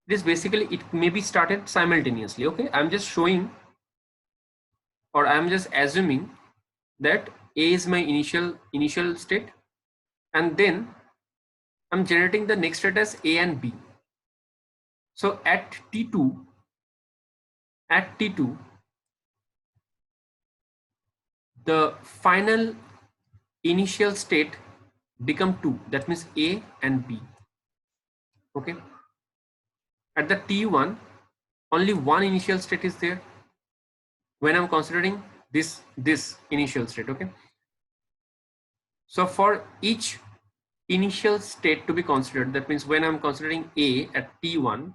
It is basically, it may be started simultaneously. Okay, I'm just showing, or I'm just assuming that A is my initial state, and then I'm generating the next state as A and B. So at T2, the final initial state become 2. That means A and B. Okay. At the T1, only one initial state is there when I'm considering this initial state. Okay. So for each initial state to be considered, that means when I'm considering A at T1,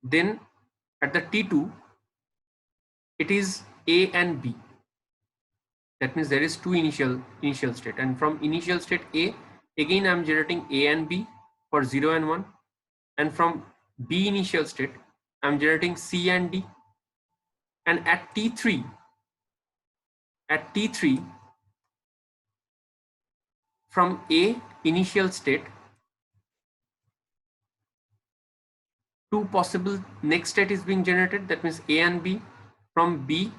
then at the T2, it is A and B. That means there is two initial state, and from initial state A, again I'm generating A and B for 0 and 1, and from B initial state I'm generating C and D, and at T3 from A initial state, two possible next state is being generated, that means A and B. From B,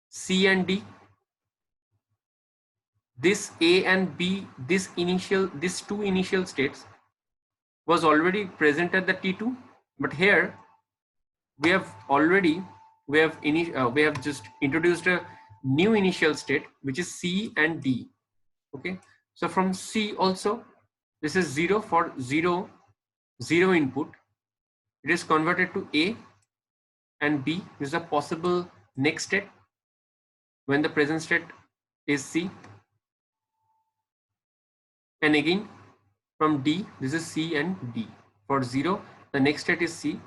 C and D. This A and B, these two initial states was already present at the T2, but here we have just introduced a new initial state, which is C and D. Okay, so from C also, this is 0 for 0 input. It is converted to A and B. This is a possible next state when the present state is C. And again from D, this is C and D. For 0, the next state is C.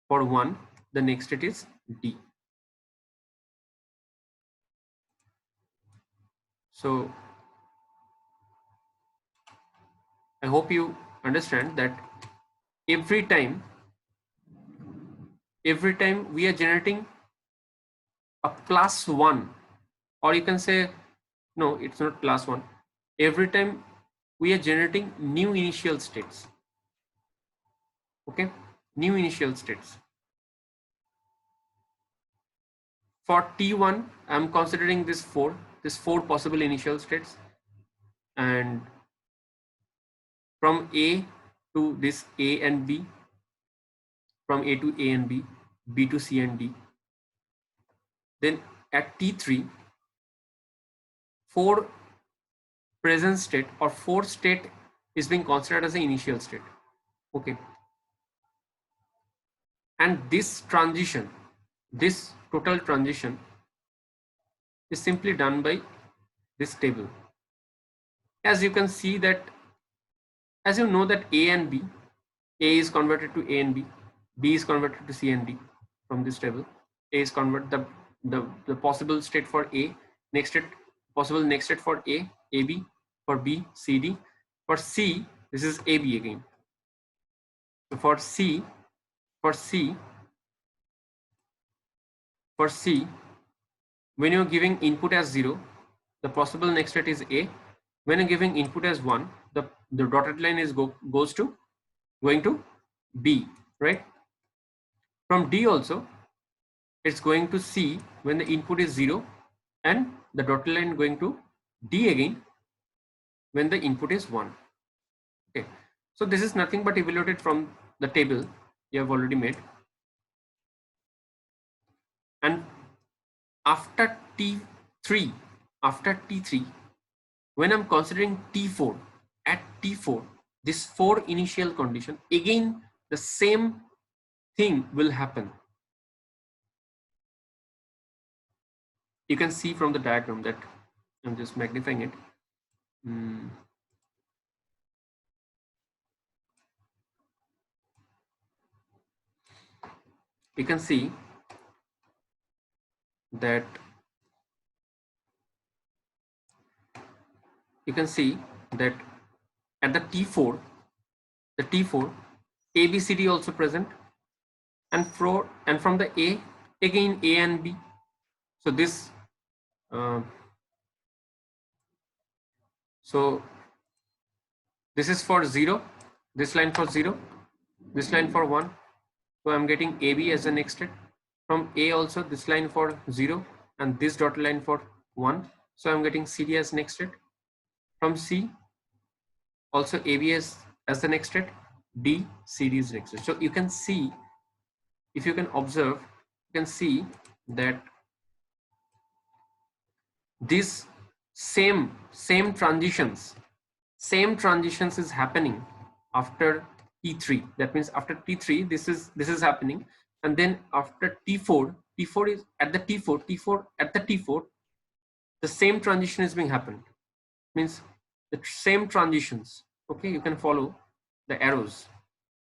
For 1, the next state is D. So I hope you understand that every time we are generating a +1, or you can say, no, it's not +1. Every time we are generating new initial states. Okay, new initial states. For T1, I'm considering this four possible initial states, and from A to this A and B, from A to A and B, B to C and D. Then at T3, 4 present state or 4 state is being considered as an initial state. Okay, and this transition, this total transition is simply done by this table. As you can see that, as you know that A and B, A is converted to A and B, B is converted to C and D. From this table, A is converted, the possible state for A, next state, possible next state for A, AB, for B, CD. For C, this is AB again. So for C, when you're giving input as 0, the possible next state is A. When you're giving input as 1, the dotted line is going to B, right? From D also, it's going to C when the input is 0, and the dotted line going to D again when the input is 1. Okay, so this is nothing but evaluated from the table you have already made. And after T3, when I'm considering T4, at T4, this 4 initial condition, again the same thing will happen. You can see from the diagram that I'm just magnifying it. You can see that at the T4, A, B, C, D also present, and from the A, again A and B. So this so this is for 0, this line for 0, this line for 1. So I'm getting AB as the next state. From A also this line for 0 and this dotted line for 1. So I'm getting CD as next state. From C also AB as the next state. D, CD is next state. So you can see, if you can observe, you can see that these same transitions is happening after T3. That means after T3 this is happening, and then after T4 is at the T4 at the T4 the same transition is being happened. Means the same transitions. Okay, you can follow the arrows,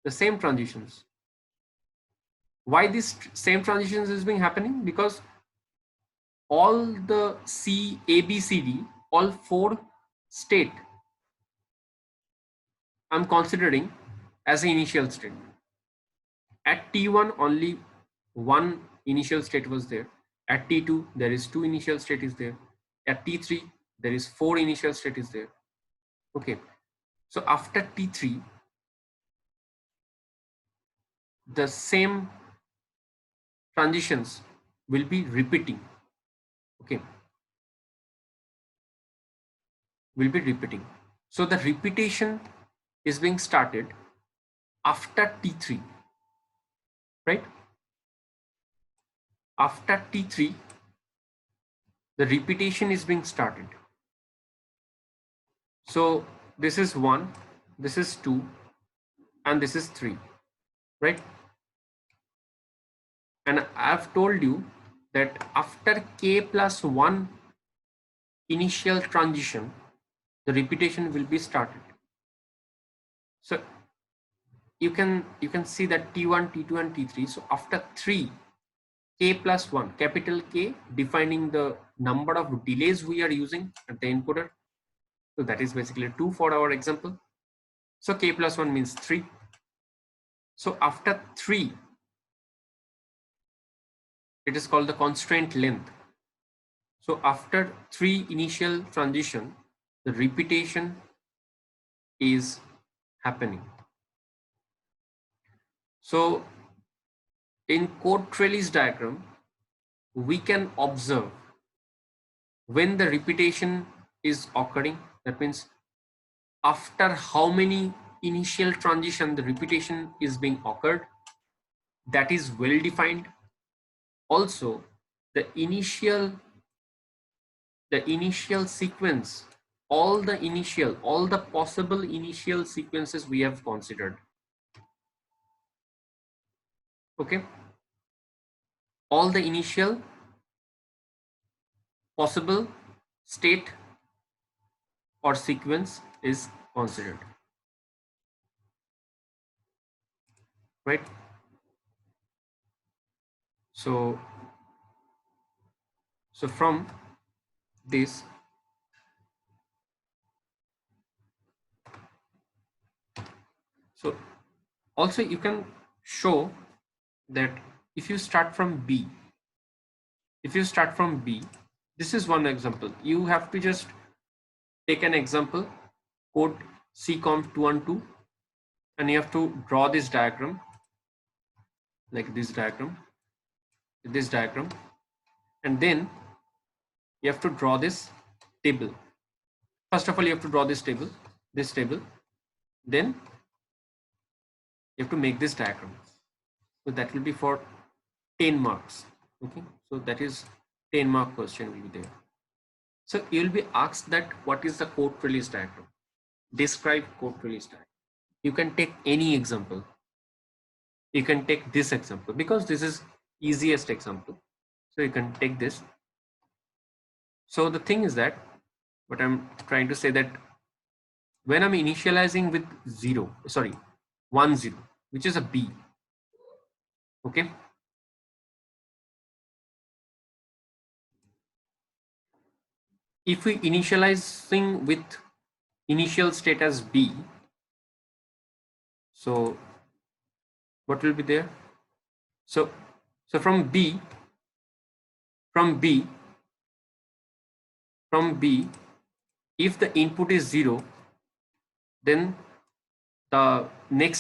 the same transitions. Why this same transitions is being happening? Because all the C, A, B, C, D, all 4 state I'm considering as an initial state. At T1 only one initial state was there. At T2 there is 2 initial state is there. At T3 there is 4 initial state is there. Okay, so after T3 the same transitions will be repeating. Okay, will be repeating. So the repetition is being started after T3, right? After T3 the repetition is being started. So this is 1, this is 2, and this is 3, right? And I've told you that after K plus 1 initial transition, the repetition will be started. So you can see that T1, T2, and T3. So after 3, K plus 1, capital K, defining the number of delays we are using at the encoder. So that is basically 2 for our example. So K plus 1 means 3. So after 3, it is called the constraint length. So after 3 initial transition, the repetition is happening. So in code trellis diagram, we can observe when the repetition is occurring. That means after how many initial transition the repetition is being occurred, that is well defined. Also the initial sequence, all the possible initial sequences we have considered. Okay, all the initial possible state or sequence is considered, right? So from this, so also you can show that if you start from B, this is one example. You have to just take an example, code COM212, and you have to draw this diagram, like this diagram, and then you have to draw this table. First of all, you have to draw this table, then you have to make this diagram. So that will be for 10 marks. Okay, so that is 10 mark question will be there. So you will be asked that what is the code trellis diagram? Describe code trellis diagram. You can take any example. You can take this example because this is easiest example. So you can take this. So the thing is that what I'm trying to say, that when I'm initializing with 1 0, which is a B. Okay. If we initializing with initial state as B, so what will be there? So from B, if the input is 0, then the next